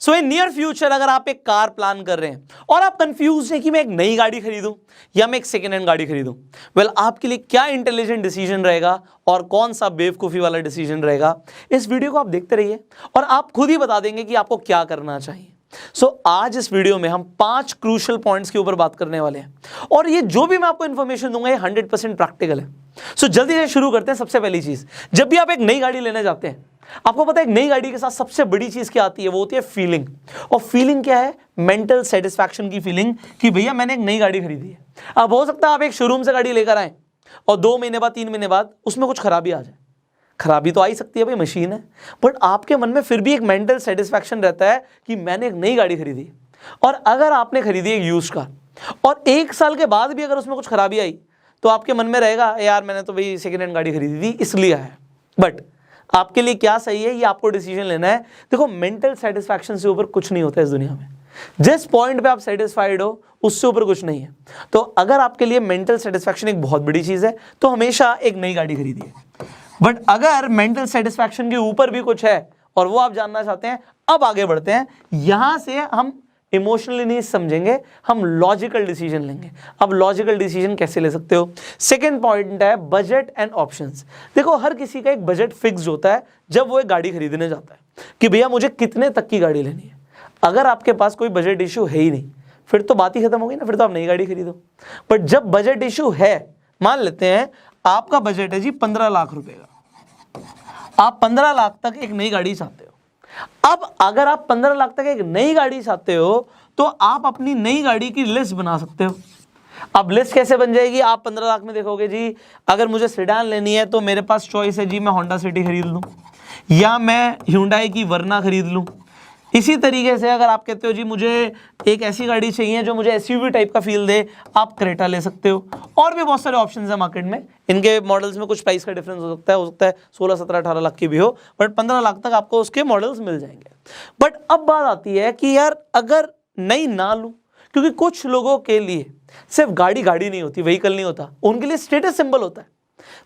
So in near future अगर आप एक कार प्लान कर रहे हैं और आप कंफ्यूज हैं कि मैं एक नई गाड़ी खरीदूं या मैं एक सेकेंड हैंड गाड़ी खरीदूं, वेल आपके लिए क्या इंटेलिजेंट डिसीजन रहेगा और कौन सा बेवकूफ़ी वाला डिसीजन रहेगा, इस वीडियो को आप देखते रहिए और आप खुद ही बता देंगे कि आपको क्या करना चाहिए। आज इस वीडियो में हम 5 क्रूशियल पॉइंट्स के ऊपर बात करने वाले हैं और ये जो भी मैं आपको इन्फॉर्मेशन दूंगा ये 100% प्रैक्टिकल है। जल्दी से शुरू करते हैं। सबसे पहली चीज, जब भी आप एक नई गाड़ी लेने जाते हैं, आपको पता है एक नई गाड़ी के साथ सबसे बड़ी चीज क्या आती है, वो होती है फीलिंग। और फीलिंग क्या है? मेंटल सेटिस्फैक्शन की फीलिंग कि भैया मैंने एक नई गाड़ी खरीदी है। अब हो सकता है आप एक शोरूम से गाड़ी लेकर आए और 2 महीने बाद 3 महीने बाद उसमें कुछ खराबी आ जाए। खराबी तो आ ही सकती है, भाई मशीन है, बट आपके मन में फिर भी एक मेंटल सेटिस्फैक्शन रहता है कि मैंने एक नई गाड़ी खरीदी। और अगर आपने खरीदी एक यूज्ड कार और 1 साल के बाद भी अगर उसमें कुछ खराबी आई तो आपके मन में रहेगा यार मैंने तो भाई सेकेंड हैंड गाड़ी खरीदी थी इसलिए है। बट आपके लिए क्या सही है ये आपको डिसीजन लेना है। देखो, मेंटल सेटिस्फैक्शन से ऊपर कुछ नहीं होता इस दुनिया में। जिस पॉइंट पे आप सेटिस्फाइड हो उससे ऊपर कुछ नहीं है। तो अगर आपके लिए मेंटल सेटिस्फैक्शन एक बहुत बड़ी चीज है तो हमेशा एक नई गाड़ी खरीदिए। बट अगर मेंटल सेटिस्फैक्शन के ऊपर भी कुछ है और वो आप जानना चाहते हैं, अब आगे बढ़ते हैं। यहां से हम इमोशनली नहीं समझेंगे, हम लॉजिकल डिसीजन लेंगे। अब लॉजिकल डिसीजन कैसे ले सकते हो? सेकंड पॉइंट है बजट एंड ऑप्शंस। देखो, हर किसी का एक बजट फिक्स होता है जब वो एक गाड़ी खरीदने जाता है कि भैया मुझे कितने तक की गाड़ी लेनी है। अगर आपके पास कोई बजट इशू है ही नहीं, फिर तो बात ही खत्म होगी ना, फिर तो आप नई गाड़ी खरीदो। बट जब बजट इशू है, मान लेते हैं आपका बजट है जी 15 लाख रुपए का, आप 15 लाख तक एक नई गाड़ी चाहते हो। अब अगर आप 15 लाख तक एक नई गाड़ी चाहते हो तो आप अपनी नई गाड़ी की लिस्ट बना सकते हो। अब लिस्ट कैसे बन जाएगी? आप 15 लाख में देखोगे जी अगर मुझे सेडान लेनी है तो मेरे पास चॉइस है जी, मैं होंडा सिटी खरीद लूं या मैं ह्यूंडई की वर्ना खरीद लूं। इसी तरीके से अगर आप कहते हो जी मुझे एक ऐसी गाड़ी चाहिए जो मुझे एसयूवी टाइप का फील दे, आप क्रेटा ले सकते हो। और भी बहुत सारे ऑप्शंस हैं मार्केट में। इनके मॉडल्स में कुछ प्राइस का डिफरेंस हो सकता है 16, 17, 18 लाख की भी हो, बट 15 लाख तक आपको उसके मॉडल्स मिल जाएंगे। बट अब बात आती है कि यार अगर नई ना लूं, क्योंकि कुछ लोगों के लिए सिर्फ गाड़ी नहीं होती, व्हीकल नहीं होता, उनके लिए स्टेटस सिंबल होता है।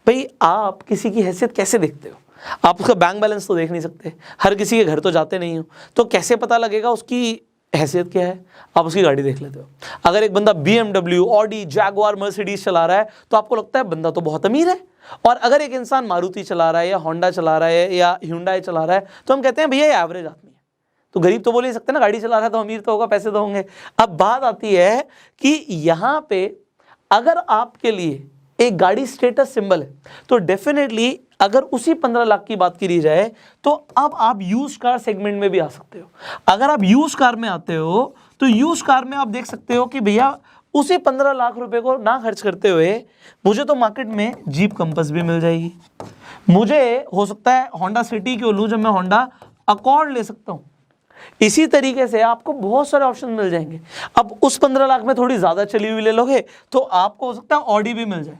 भाई आप किसी की हैसियत कैसे देखते हो? आप उसका बैंक बैलेंस तो देख नहीं सकते, हर किसी के घर तो जाते नहीं हो, तो कैसे पता लगेगा उसकी हैसियत क्या है? आप उसकी गाड़ी देख लेते हो। अगर एक बंदा BMW, ऑडी, जैगुआर, मर्सिडीज चला रहा है तो आपको लगता है बंदा तो बहुत अमीर है। और अगर एक इंसान मारुति चला रहा है या होंडा चला रहा है या ह्यूंडई चला रहा है तो हम कहते हैं भैया ये एवरेज आदमी है। तो गरीब तो बोल ही सकते ना, गाड़ी चला रहा है तो अमीर तो होगा, पैसे तो होंगे। अब बात आती है कि यहाँ पे अगर आपके लिए एक गाड़ी स्टेटस सिंबल है तो डेफिनेटली अगर उसी 15 लाख की बात की जाए तो अब आप यूज्ड कार सेगमेंट में भी आ सकते हो। अगर आप यूज्ड कार में आते हो तो यूज्ड कार में आप देख सकते हो कि भैया उसी 15 लाख रुपए को ना खर्च करते हुए मुझे तो मार्केट में जीप कंपस भी मिल जाएगी, मुझे हो सकता है होंडा सिटी क्यों लूं जब मैं होंडा अकॉर्ड ले सकता हूं। इसी तरीके से आपको बहुत सारे ऑप्शन मिल जाएंगे। अब उस 15 लाख में थोड़ी ज्यादा चली हुई ले लोगे तो आपको हो सकता है ऑडी भी मिल जाए।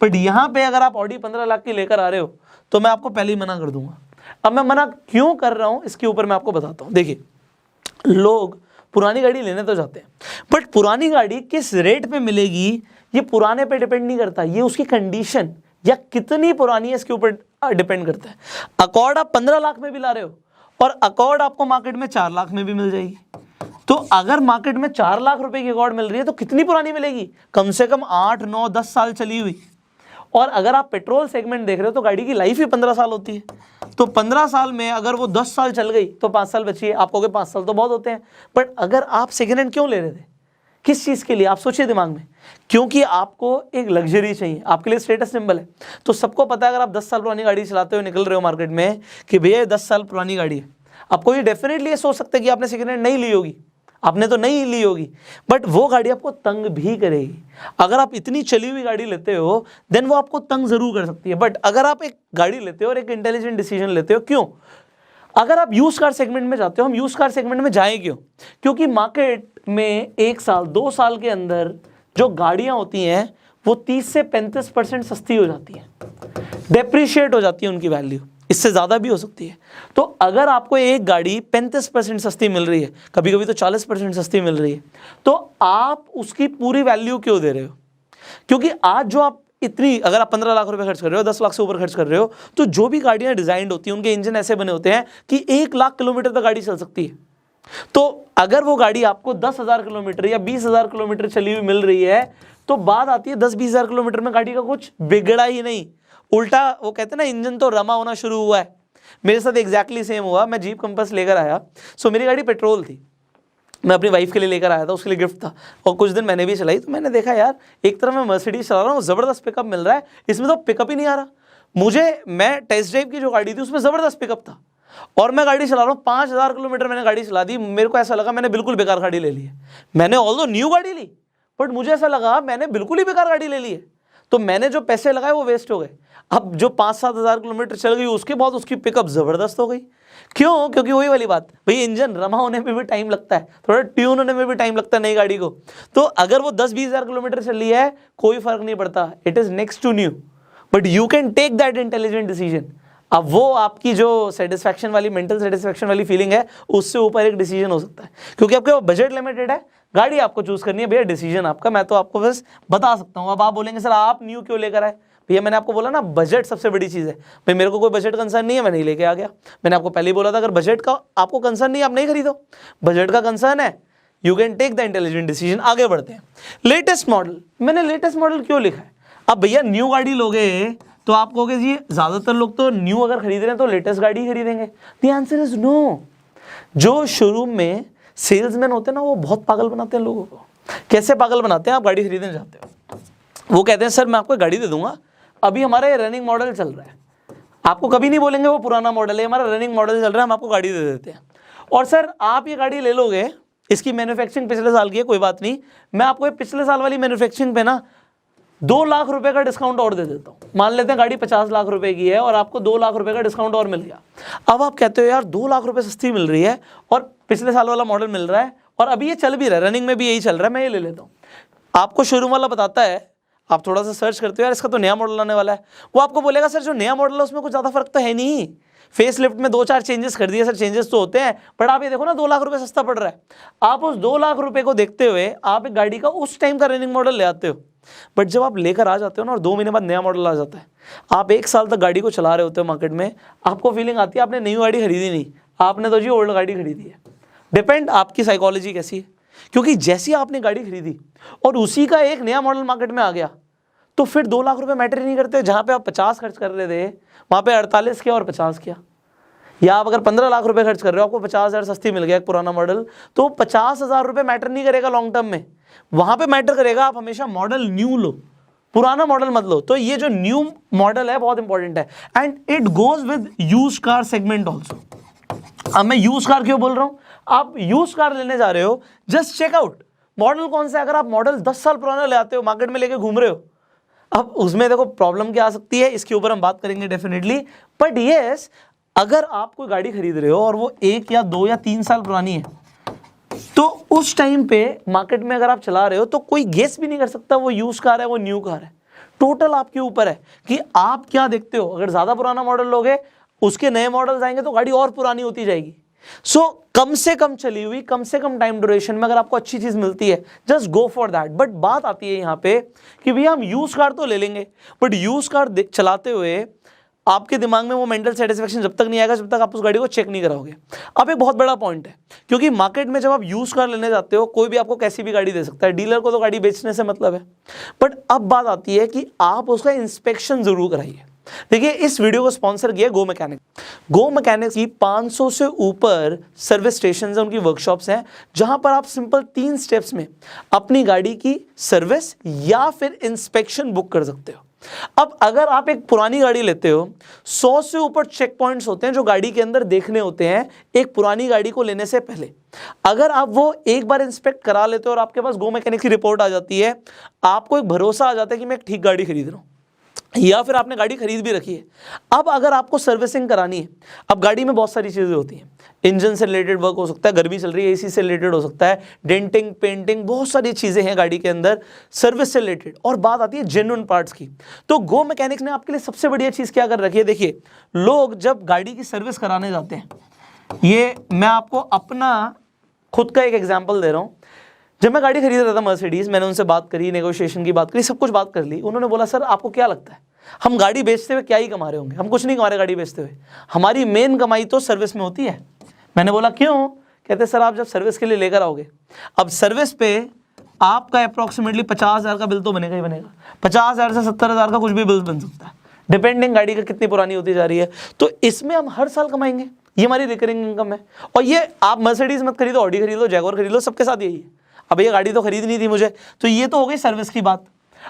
बट यहां पे अगर आप ऑडी 15 लाख की लेकर आ रहे हो तो मैं आपको पहले ही मना कर दूंगा। अब मैं मना क्यों कर रहा हूं इसके ऊपर मैं आपको बताता हूं। देखिए, लोग पुरानी गाड़ी लेने तो जाते हैं, बट पुरानी गाड़ी किस रेट पे मिलेगी ये पुराने पे डिपेंड नहीं करता, ये उसकी कंडीशन या कितनी पुरानी है इसके ऊपर डिपेंड करता है। अकॉर्ड आप 15 लाख में भी ला रहे हो और अकॉर्ड आपको मार्केट में 4 लाख में भी मिल जाएगी। तो अगर मार्केट में 4 लाख रुपए की अकॉर्ड मिल रही है तो कितनी पुरानी मिलेगी? कम से कम 8, 9, 10 साल चली हुई। और अगर आप पेट्रोल सेगमेंट देख रहे हो तो गाड़ी की लाइफ ही 15 साल होती है। तो 15 साल में अगर वो 10 साल चल गई तो 5 साल बची है। आप कहोगे 5 साल तो बहुत होते हैं, बट अगर आप सेकेंड हैंड क्यों ले रहे थे? किस चीज़ के लिए? आप सोचिए दिमाग में। क्योंकि आपको एक लग्जरी चाहिए, आपके लिए स्टेटस सिंबल है। तो सबको पता है अगर आप 10 साल पुरानी गाड़ी चलाते हुए निकल रहे हो मार्केट में कि भैया 10 साल पुरानी गाड़ी है, आपको ये डेफिनेटली ये सोच सकते हैं कि आपने सेकेंड हैंड नहीं ली होगी, आपने तो नहीं ली होगी, बट वो गाड़ी आपको तंग भी करेगी। अगर आप इतनी चली हुई गाड़ी लेते हो देन वो आपको तंग जरूर कर सकती है। बट अगर आप एक गाड़ी लेते हो और एक इंटेलिजेंट डिसीजन लेते हो, क्यों? अगर आप यूज कार सेगमेंट में जाते हो, हम यूज कार सेगमेंट में जाएं क्यों? क्योंकि मार्केट में 1 साल 2 साल के अंदर जो गाड़ियां होती हैं वो 30 से 35% सस्ती हो जाती हैं, डेप्रिशिएट हो जाती है उनकी वैल्यू, इससे ज़्यादा भी हो सकती है। तो अगर आपको एक गाड़ी 35% सस्ती मिल रही है, कभी कभी तो 40% सस्ती मिल रही है, तो आप उसकी पूरी वैल्यू क्यों दे रहे हो? क्योंकि आज जो आप इतनी, अगर आप 15 लाख रुपए खर्च कर रहे हो, 10 लाख से ऊपर खर्च कर रहे हो, तो जो भी गाड़ियां डिजाइंड होती हैं उनके इंजन ऐसे बने होते हैं कि 1 लाख किलोमीटर तक गाड़ी चल सकती है। तो अगर वो गाड़ी आपको 10,000 किलोमीटर या 20,000 किलोमीटर चली हुई मिल रही है तो बात आती है 10-20,000 किलोमीटर में गाड़ी का कुछ बिगड़ा ही नहीं, उल्टा वो कहते हैं ना इंजन तो रमा होना शुरू हुआ है। मेरे साथ एग्जैक्टली सेम हुआ। मैं जीप कंपास लेकर आया, सो मेरी गाड़ी पेट्रोल थी, मैं अपनी वाइफ के लिए लेकर आया था, उसके लिए गिफ्ट था, और कुछ दिन मैंने भी चलाई। तो मैंने देखा यार एक तरफ मैं मर्सिडीज चला रहा हूँ, ज़बरदस्त पिकअप मिल रहा है, इसमें तो पिकअप ही नहीं आ रहा मुझे। मैं टेस्ट ड्राइव की जो गाड़ी थी उसमें ज़बरदस्त पिकअप था, और मैं गाड़ी चला रहा हूँ 5,000 किलोमीटर मैंने गाड़ी चला दी। मेरे को ऐसा लगा मैंने बिल्कुल बेकार गाड़ी ले ली है। मैंने ऑल्दो न्यू गाड़ी ली, बट मुझे ऐसा लगा मैंने बिल्कुल ही बेकार गाड़ी ले ली है, तो मैंने जो पैसे लगाए वो वेस्ट हो गए। अब जो 5-7 हज़ार किलोमीटर चल गई उसके बाद उसकी पिकअप ज़बरदस्त हो गई। क्यों? क्योंकि वही वाली बात, भाई इंजन रमा होने में भी टाइम लगता है, थोड़ा ट्यून होने में भी टाइम लगता है नई गाड़ी को। तो अगर वो 10-20 हज़ार किलोमीटर चल रही है कोई फर्क नहीं पड़ता, it is next to new, but you can take that intelligent decision. अब वो आपकी जो सेटिस्फैक्शन वाली, मेंटल सेटिस्फैक्शन वाली फीलिंग है, उससे ऊपर एक डिसीजन हो सकता है, क्योंकि आपके बजट लिमिटेड है, गाड़ी आपको चूज करनी है भैया, डिसीजन आपका। मैं तो आपको बस बता सकता हूँ। अब आप बोलेंगे सर आप न्यू क्यों लेकर आए? भैया मैंने आपको बोला ना बजट सबसे बड़ी चीज़ है। भाई मेरे को कोई बजट कंसर्न नहीं है, मैं नहीं लेके आ गया। मैंने आपको पहले ही बोला था अगर बजट का आपको कंसर्न नहीं है आप नहीं खरीदो, बजट का कंसर्न है you can take the intelligent decision. आगे बढ़ते हैं। लेटेस्ट मॉडल, मैंने लेटेस्ट मॉडल क्यों लिखा है? अब भैया न्यू गाड़ी लोगे तो आप कहोगे जी ज़्यादातर लोग तो न्यू अगर खरीद रहे हैं तो लेटेस्ट गाड़ी खरीदेंगे। The answer is no. जो शोरूम में सेल्समैन होते हैं ना वो बहुत पागल बनाते हैं लोगों को। कैसे पागल बनाते हैं? आप गाड़ी खरीदने जाते हो, वो कहते हैं सर मैं आपको गाड़ी दे दूंगा, अभी हमारा ये रनिंग मॉडल चल रहा है। आपको कभी नहीं बोलेंगे वो पुराना मॉडल है, हमारा रनिंग मॉडल चल रहा है, हम आपको गाड़ी दे देते हैं। और सर आप ये गाड़ी ले लोगे, इसकी मैन्युफैक्चरिंग पिछले साल की है, कोई बात नहीं, मैं आपको ये पिछले साल वाली मैन्युफैक्चरिंग पे ना 2 लाख रुपए का डिस्काउंट और दे देता हूँ। मान लेते हैं गाड़ी 50 लाख रुपए की है और आपको 2 लाख रुपए का डिस्काउंट और मिल गया। अब आप कहते हो यार 2 लाख रुपए सस्ती मिल रही है और पिछले साल वाला मॉडल मिल रहा है और अभी ये चल भी रहा है, रनिंग में भी यही चल रहा है, मैं ये ले लेता हूँ। आपको शोरूम वाला बताता है, आप थोड़ा सा सर्च करते हो यार इसका तो नया मॉडल आने वाला है, वो आपको बोलेगा सर जो नया मॉडल है उसमें कुछ ज़्यादा फर्क तो है नहीं, फेस लिफ्ट में 2-4 चेंजेस कर दिए। सर चेंजेस तो होते हैं, बट आप ये देखो ना 2 लाख रुपए सस्ता पड़ रहा है। आप उस 2 लाख रुपए को देखते हुए आप एक गाड़ी का उस टाइम का रनिंग मॉडल ले आते हो, बट जब आप लेकर आ जाते हो ना और 2 महीने बाद नया मॉडल आ जाता है, आप 1 साल तक गाड़ी को चला रहे होते हो मार्केट में, आपको फीलिंग आती है आपने नई गाड़ी खरीदी नहीं, आपने तो जी ओल्ड गाड़ी खरीदी है। डिपेंड आपकी साइकोलॉजी कैसी है, क्योंकि जैसी आपने गाड़ी खरीदी और उसी का एक नया मॉडल मार्केट में आ गया तो फिर 2 लाख रुपए मैटर ही नहीं करते। जहाँ पे आप 50 खर्च कर रहे थे वहाँ पे 48 किया और 50 किया, या आप अगर 15 लाख रुपए खर्च कर रहे हो आपको 50,000 सस्ती मिल गया एक पुराना मॉडल, तो 50,000 रुपए मैटर नहीं करेगा लॉन्ग टर्म में। वहाँ पे मैटर करेगा आप हमेशा मॉडल न्यू लो, पुराना मॉडल मत लो। तो ये जो न्यू मॉडल है बहुत इंपॉर्टेंट है, and it goes with use car segment also. अब मैं यूज कार क्यों बोल रहा हूँ? आप यूज कार लेने जा रहे हो, जस्ट चेक आउट मॉडल कौन सा है। अगर आप मॉडल 10 साल पुराना ले आते हो मार्केट में लेके घूम रहे हो, अब उसमें देखो प्रॉब्लम क्या आ सकती है, इसके ऊपर हम बात करेंगे डेफिनेटली। बट यस, अगर आप कोई गाड़ी खरीद रहे हो और वो 1 या 2 या 3 साल पुरानी है, तो उस टाइम पे मार्केट में अगर आप चला रहे हो तो कोई गेस भी नहीं कर सकता वो यूज कार है वो न्यू कार है। टोटल आपके ऊपर है कि आप क्या देखते हो। अगर ज्यादा पुराना मॉडल लोगे, उसके नए मॉडल्स आएंगे तो गाड़ी और पुरानी होती जाएगी। सो कम से कम चली हुई, कम से कम टाइम ड्यूरेशन में अगर आपको अच्छी चीज मिलती है, just go for that. But बात आती है यहाँ पे कि भैया हम यूज कार तो ले लेंगे, बट यूज कार चलाते हुए आपके दिमाग में वो मेंटल सेटिस्फेक्शन जब तक नहीं आएगा जब तक आप उस गाड़ी को चेक नहीं कराओगे। अब एक बहुत बड़ा पॉइंट है, क्योंकि मार्केट में जब आप यूज कार लेने जाते हो कोई भी आपको कैसी भी गाड़ी दे सकता है, डीलर को तो गाड़ी बेचने से मतलब है। बट अब बात आती है कि आप उसका इंस्पेक्शन जरूर कराइए। देखिए इस वीडियो को स्पॉन्सर किया गो मैकेनिक। गो मैकेनिक की 500 से ऊपर सर्विस स्टेशन है, उनकी वर्कशॉप्स हैं, जहां पर आप सिंपल 3 स्टेप्स में अपनी गाड़ी की सर्विस या फिर इंस्पेक्शन बुक कर सकते हो। अब अगर आप एक पुरानी गाड़ी लेते हो, 100 से ऊपर चेक पॉइंट्स होते हैं जो गाड़ी के अंदर देखने होते हैं एक पुरानी गाड़ी को लेने से पहले। अगर आप वो एक बार इंस्पेक्ट करा लेते हो और आपके पास गो मैकेनिक की रिपोर्ट आ जाती है, आपको एक भरोसा आ जाता है कि मैं एक ठीक गाड़ी खरीद रहा हूँ, या फिर आपने गाड़ी खरीद भी रखी है। अब अगर आपको सर्विसिंग करानी है, अब गाड़ी में बहुत सारी चीज़ें होती हैं, इंजन से रिलेटेड वर्क हो सकता है, गर्मी चल रही है एसी से रिलेटेड हो सकता है, डेंटिंग पेंटिंग, बहुत सारी चीज़ें हैं गाड़ी के अंदर सर्विस से रिलेटेड। और बात आती है जेन्युइन पार्ट्स की, तो गो मैकेनिक ने आपके लिए सबसे बढ़िया चीज़ क्या कर रखी है। देखिए लोग जब गाड़ी की सर्विस कराने जाते हैं, ये मैं आपको अपना खुद का एक एग्जाम्पल दे रहा हूँ। जब मैं गाड़ी खरीद रहा था मर्सिडीज, मैंने उनसे बात करी, नेगोशिएशन की बात करी, सब कुछ बात कर ली। उन्होंने बोला सर आपको क्या लगता है हम गाड़ी बेचते हुए क्या ही कमा रहे होंगे? हम कुछ नहीं कमा रहे गाड़ी बेचते हुए, हमारी मेन कमाई तो सर्विस में होती है। मैंने बोला क्यों? कहते सर आप जब सर्विस के लिए लेकर आओगे, अब सर्विस पे आपका अप्रॉक्सीमेटली 50,000 का बिल तो बनेगा ही बनेगा, 50,000 से 70,000 का कुछ भी बिल बन सकता है, डिपेंडिंग गाड़ी का कितनी पुरानी होती जा रही है। तो इसमें हम हर साल कमाएंगे, ये हमारी रिकरिंग इनकम है। और ये आप मर्सिडीज मत खरीदो, ऑडी खरीद लो, जैगुआर खरीद लो, सबके साथ यही है। अब ये गाड़ी तो खरीदनी थी मुझे, तो ये तो हो गई सर्विस की बात।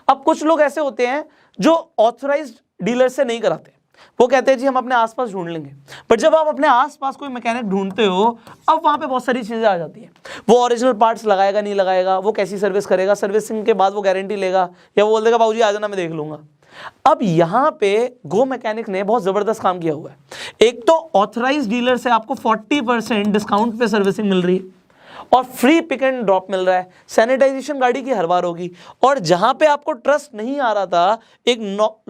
अब कुछ लोग ऐसे होते हैं जो ऑथराइज्ड डीलर से नहीं कराते, वो कहते हैं जी हम अपने आसपास ढूंढ लेंगे। बट जब आप अपने आसपास कोई मैकेनिक ढूंढते हो, अब वहां पे बहुत सारी चीजें आ जाती हैं। वो ओरिजिनल पार्ट्स लगाएगा नहीं लगाएगा, वो कैसी सर्विस करेगा, सर्विसिंग के बाद वो गारंटी लेगा या वो बोल देगा बाबूजी आ जाना मैं देख लूंगा। अब यहाँ पे गो मैकेनिक ने बहुत जबरदस्त काम किया हुआ है। एक तो ऑथराइज्ड डीलर से आपको 40% डिस्काउंट पे सर्विसिंग मिल रही है और फ्री पिक एंड ड्रॉप मिल रहा है, सैनिटाइजेशन गाड़ी की हर बार होगी। और जहां पे आपको ट्रस्ट नहीं आ रहा था एक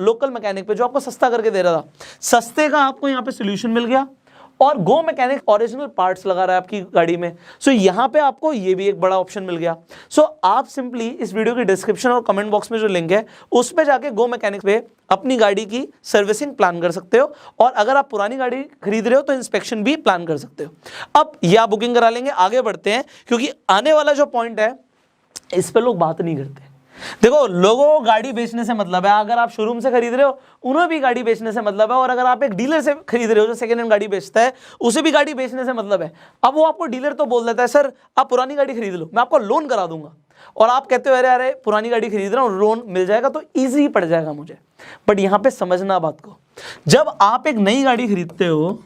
लोकल मैकेनिक पे जो आपको सस्ता करके दे रहा था, सस्ते का आपको यहाँ पे सोल्यूशन मिल गया। और गो मैकेनिक ओरिजिनल पार्ट्स लगा रहा है आपकी गाड़ी में, सो यहाँ पे आपको ये भी एक बड़ा ऑप्शन मिल गया। सो आप सिंपली इस वीडियो की डिस्क्रिप्शन और कमेंट बॉक्स में जो लिंक है उस पे जाके गो मैकेनिक पे अपनी गाड़ी की सर्विसिंग प्लान कर सकते हो। और अगर आप पुरानी गाड़ी खरीद रहे हो तो इंस्पेक्शन भी प्लान कर सकते हो। अब ये आप बुकिंग करा लेंगे, आगे बढ़ते हैं क्योंकि आने वाला जो पॉइंट है इस पर लोग बात नहीं करते। देखो लोगों को गाड़ी बेचने से मतलब है, अगर आप शोरूम से खरीद रहे हो उन्हें भी गाड़ी बेचने से मतलब है, और अगर आप एक डीलर से खरीद रहे हो जो सेकंड हैंड गाड़ी बेचता है उसे भी गाड़ी बेचने से मतलब है। अब वो आपको डीलर तो बोल देता है सर आप पुरानी गाड़ी खरीद लो, मैं आपको लोन करा दूंगा, और आप कहते हो अरे अरे पुरानी गाड़ी खरीद रहा हूँ लोन मिल जाएगा तो ईजी पड़ जाएगा मुझे। बट यहाँ पे समझना बात को, जब आप एक नई गाड़ी खरीदते हो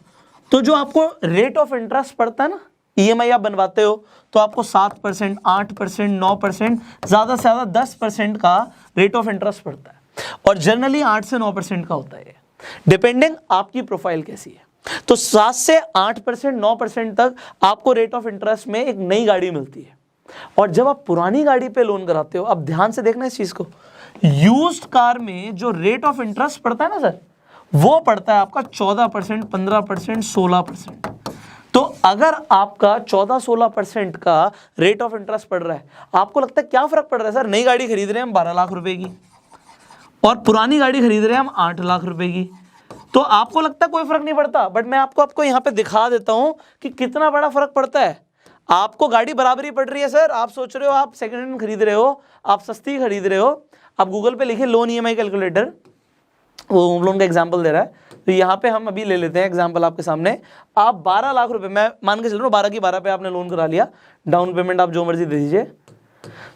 तो जो आपको रेट ऑफ इंटरेस्ट पड़ता है ना, EMI आप बनवाते हो तो आपको 7%, 8%, 9%, ज़्यादा से ज़्यादा 10% का रेट ऑफ इंटरेस्ट पड़ता है। और जनरली 8 से 9% का होता है, डिपेंडिंग आपकी प्रोफाइल कैसी है। तो 7 से 8%, 9% तक आपको रेट ऑफ इंटरेस्ट में एक नई गाड़ी मिलती है। और जब आप पुरानी गाड़ी पे लोन कराते हो, अब ध्यान से देखना इस चीज़ को, यूज्ड कार में जो रेट ऑफ इंटरेस्ट पड़ता है ना सर, वो पड़ता है आपका 14%, 15%, 16%। तो अगर आपका 14-16% का रेट ऑफ इंटरेस्ट पड़ रहा है, आपको लगता है क्या फर्क पड़ रहा है सर, नई गाड़ी खरीद रहे हैं हम 12 लाख रुपए की और पुरानी गाड़ी खरीद रहे हैं हम 8 लाख रुपए की, तो आपको लगता है कोई फर्क नहीं पड़ता। बट मैं आपको यहाँ पे दिखा देता हूं कि कितना बड़ा फर्क पड़ता है। आपको गाड़ी बराबरी पड़ रही है सर, आप सोच रहे हो आप सेकेंड हैंड खरीद रहे हो, आप सस्ती खरीद रहे हो, आप गूगल पे लिखिए लोन EMI कैलकुलेटर, वो होम लोन का एग्जाम्पल दे रहा है। तो यहाँ पे हम अभी ले लेते हैं एग्जाम्पल आपके सामने। आप 12 लाख रुपए, मैं मान के चल रहा हूँ 12 की 12 पे आपने लोन करा लिया, डाउन पेमेंट आप जो मर्जी दे दीजिए,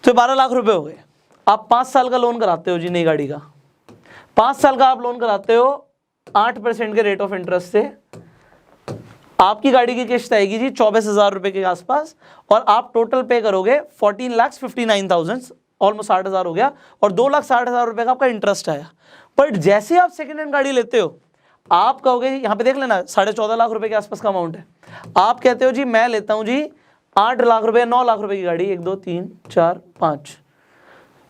तो 12 लाख रुपए हो गए। आप 5 साल का लोन कराते हो जी नई गाड़ी का, 5 साल का आप लोन कराते हो 8% के रेट ऑफ इंटरेस्ट से, आपकी गाड़ी की किस्त आएगी जी 24,000 रुपए के आसपास, और आप टोटल पे करोगे 14,59,000, ऑलमोस्ट 60,000 हो गया, और 2,60,000 रुपए का आपका इंटरेस्ट आया। बट जैसे आप सेकेंड हैंड गाड़ी लेते हो, आप कहोगे यहाँ पे देख लेना 14.5 लाख रुपए के आसपास का अमाउंट है, आप कहते हो जी मैं लेता हूँ जी 8 लाख रुपए, 9 लाख रुपए की गाड़ी, 1 2 3 4 5,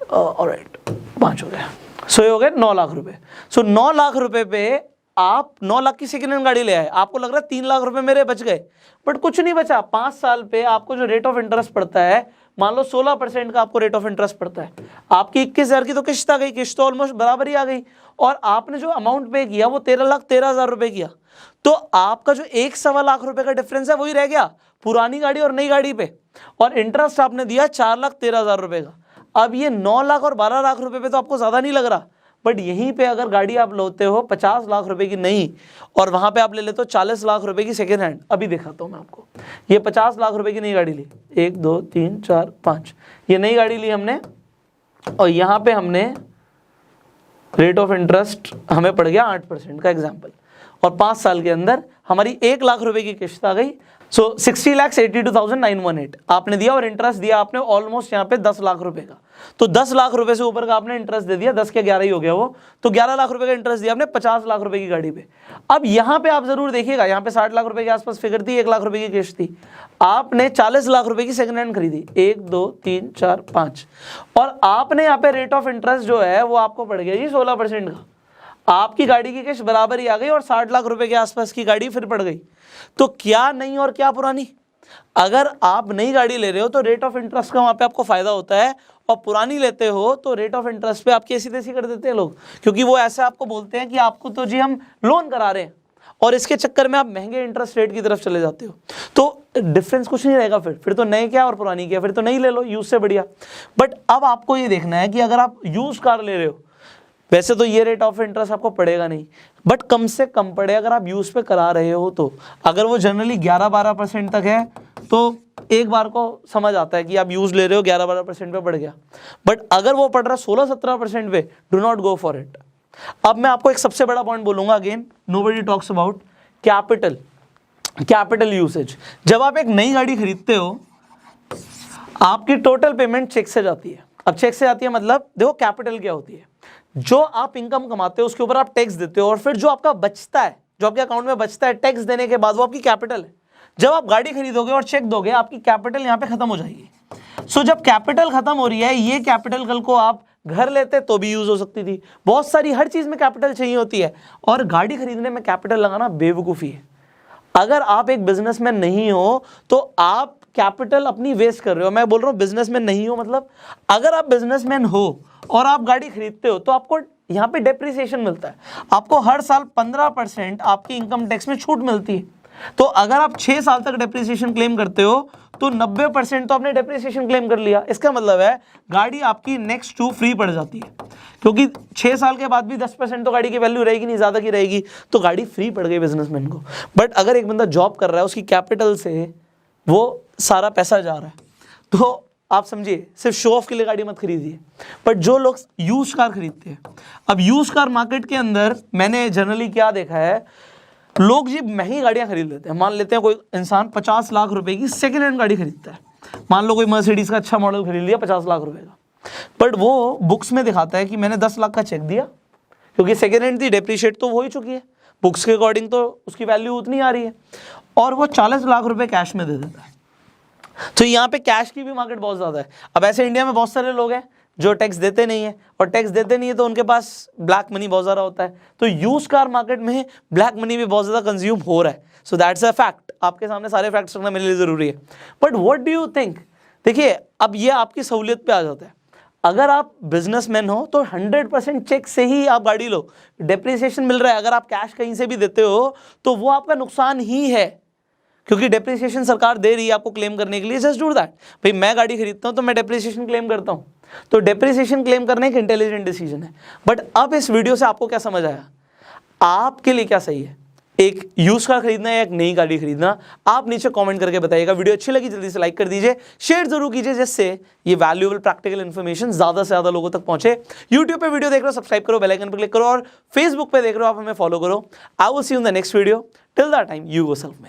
ऑलराइट 5 हो गया, सो ये हो गए 9 लाख रुपए। सो 9 लाख रुपए पे आप 9 लाख की सेकेंड हैंड गाड़ी ले आए, आपको लग रहा है 3 लाख रुपए मेरे बच गए, बट कुछ नहीं बचा। 5 साल पे आपको जो रेट ऑफ इंटरेस्ट पड़ता है, मान लो 16% का आपको रेट ऑफ इंटरेस्ट पड़ता है, आपकी 21,000 की तो किस्त आ गई, किस्त तो ऑलमोस्ट बराबर ही आ गई, और आपने जो अमाउंट पे किया वो 13,13,000 रुपए किया, तो आपका जो 1.25 लाख रुपए का डिफरेंस है वही रह गया पुरानी गाड़ी और नई गाड़ी पे, और इंटरेस्ट आपने दिया 4,13,000 रुपए का। अब ये 9 लाख और 12 लाख रुपए पे तो आपको ज्यादा नहीं लग रहा, बट यहीं पे अगर गाड़ी आप लेते हो 50 लाख रुपए की नई, और वहां पे आप ले लेते हो 40 लाख रुपए की सेकेंड हैंड, अभी दिखाता हूं मैं आपको। ये 50 लाख रुपए की नई गाड़ी ली, 1 2 3 4 5, ये नई गाड़ी ली हमने, और यहाँ पे हमने रेट ऑफ इंटरेस्ट हमें पड़ गया 8% का एग्जाम्पल, और 5 साल के अंदर हमारी 1 लाख रुपए की किस्त आ गई। सो 60,82,918 आपने दिया, और इंटरेस्ट दिया आपने ऑलमोस्ट यहाँ पे 10 लाख रुपए का, तो 10 लाख रुपए से ऊपर का आपने इंटरेस्ट दे दिया, 10 के 11 ही हो गया वो, तो 11 लाख रुपए का इंटरेस्ट दिया आपने 50 लाख रुपए की गाड़ी पे। अब यहाँ पे आप जरूर देखिएगा, यहाँ पे 60 लाख रुपए के आसपास फिगर थी, 1 लाख रुपए की किस्त थी, आपने 40 लाख रुपए की सेकंड हैंड खरीदी, 1 2 3 4 5, और आपने यहाँ पे रेट ऑफ इंटरेस्ट जो है वो आपको पड़ गया जी 16% का, आपकी गाड़ी की किस्त बराबर ही आ गई, और 60 लाख रुपए के आसपास की गाड़ी फिर पड़ गई। तो क्या नई और क्या पुरानी? अगर आप नई गाड़ी ले रहे हो तो रेट ऑफ इंटरेस्ट का वहां पे आपको फायदा होता है, और पुरानी लेते हो तो रेट ऑफ इंटरेस्ट पे आपकी ऐसी तैसी कर देते हैं लोग, क्योंकि वो ऐसे आपको बोलते हैं कि आपको तो जी हम लोन करा रहे हैं, और इसके चक्कर में आप महंगे इंटरेस्ट रेट की तरफ चले जाते हो, तो डिफरेंस कुछ नहीं रहेगा। फिर तो नए क्या और पुरानी क्या, फिर तो नई ले लो, यूज से बढ़िया। बट अब आपको ये देखना है कि अगर आप यूज कार ले रहे हो, वैसे तो ये रेट ऑफ इंटरेस्ट आपको पड़ेगा नहीं, बट कम से कम पड़े अगर आप यूज पे करा रहे हो तो। अगर वो जनरली 11-12% तक है तो एक बार को समझ आता है कि आप यूज ले रहे हो, 11-12% पे बढ़ गया। बट अगर वो पड़ रहा है 16-17% पे, do not go for it. अब मैं आपको एक सबसे बड़ा पॉइंट बोलूंगा, again nobody talks about capital usage. जब आप एक नई गाड़ी खरीदते हो, आपकी टोटल पेमेंट चेक से जाती है। अब चेक से जाती है मतलब देखो कैपिटल क्या होती है, जो आप इनकम कमाते हो उसके ऊपर आप टैक्स देते हो, और फिर जो आपका बचता है, जो आपके अकाउंट में बचता है टैक्स देने के बाद, वो आपकी कैपिटल है। जब आप गाड़ी खरीदोगे और चेक दोगे, आपकी कैपिटल यहाँ पे खत्म हो जाएगी। सो जब कैपिटल खत्म हो रही है, ये कैपिटल कल को आप घर लेते तो भी यूज हो सकती थी, बहुत सारी हर चीज में कैपिटल चाहिए होती है, और गाड़ी खरीदने में कैपिटल लगाना बेवकूफी है। अगर आप एक बिजनेसमैन नहीं हो तो आप कैपिटल अपनी वेस्ट कर रहे हो। मैं बोल रहा हूँ बिजनेसमैन नहीं हो मतलब, अगर आप बिजनेसमैन हो और आप गाड़ी खरीदते हो तो आपको यहाँ पे डेप्रिसिएशन मिलता है, आपको हर साल 15% आपकी इनकम टैक्स में छूट मिलती है। तो अगर आप 6 साल तक डेप्रिसिएशन क्लेम करते हो तो 90% तो आपने डेप्रिसिएशन क्लेम कर लिया। इसका मतलब है गाड़ी आपकी नेक्स्ट टू फ्री पड़ जाती है, क्योंकि 6 साल के बाद भी 10% तो गाड़ी की वैल्यू रहेगी नहीं, ज़्यादा की रहेगी, तो गाड़ी फ्री पड़ गई बिजनेसमैन को। बट अगर एक बंदा जॉब कर रहा है, उसकी कैपिटल से वो सारा पैसा जा रहा है, तो आप समझिए सिर्फ शो ऑफ के लिए गाड़ी मत खरीदिए। बट जो लोग यूज कार खरीदते हैं, अब यूज कार मार्केट के अंदर मैंने जनरली क्या देखा है, लोग जी महंगी गाड़ियां खरीद लेते हैं। मान लेते हैं कोई इंसान 50 लाख रुपए की सेकेंड हैंड गाड़ी खरीदता है, मान लो कोई मर्सिडीज का अच्छा मॉडल खरीद लिया 50 लाख रुपए का, बट वो बुक्स में दिखाता है कि मैंने 10 लाख का चेक दिया, क्योंकि सेकेंड हैंड थी, डेप्रिशिएट तो हो ही चुकी है, बुक्स के अकॉर्डिंग तो उसकी वैल्यू उतनी आ रही है, और वो 40 लाख रुपए कैश में दे देता है। तो यहाँ पे कैश की भी मार्केट बहुत ज़्यादा है। अब ऐसे इंडिया में बहुत सारे लोग हैं जो टैक्स देते नहीं है, और टैक्स देते नहीं है तो उनके पास ब्लैक मनी बहुत ज़्यादा होता है, तो यूज कार मार्केट में ब्लैक मनी भी बहुत ज़्यादा कंज्यूम हो रहा है। सो दैट्स अ फैक्ट, आपके सामने सारे फैक्ट्स रखना मेरे लिए ज़रूरी है। But what do you think, देखिए अब ये आपकी सहूलियत पे आ जाता है। अगर आप बिजनेसमैन हो तो 100% चेक से ही आप गाड़ी लो, डेप्रिसिएशन मिल रहा है। अगर आप कैश कहीं से भी देते हो तो वो आपका नुकसान ही है, क्योंकि डेप्रिसिएशन सरकार दे रही है आपको क्लेम करने के लिए। Just do that. भाई मैं गाड़ी खरीदता हूं तो मैं डेप्रिसिएशन क्लेम करता हूं, तो डेप्रिसिएशन क्लेम करना एक इंटेलिजेंट डिसीजन है। बट अब इस वीडियो से आपको क्या समझ आया, आपके लिए क्या सही है, एक यूज कार खरीदना या एक नई गाड़ी खरीदना? आप नीचे कमेंट करके बताइएगा। वीडियो अच्छी लगी जल्दी से लाइक कर दीजिए, शेयर जरूर कीजिए, जिससे ये वैल्यूएबल प्रैक्टिकल इन्फॉर्मेशन ज्यादा से ज्यादा लोगों तक पहुंचे। यूट्यूब पे वीडियो देख रहे हो सब्सक्राइब करो, बेल आइकन पर क्लिक करो, और फेसबुक पे देख रहे हो आप हमें फॉलो करो। I will see you in the next video. Till that time you go self made.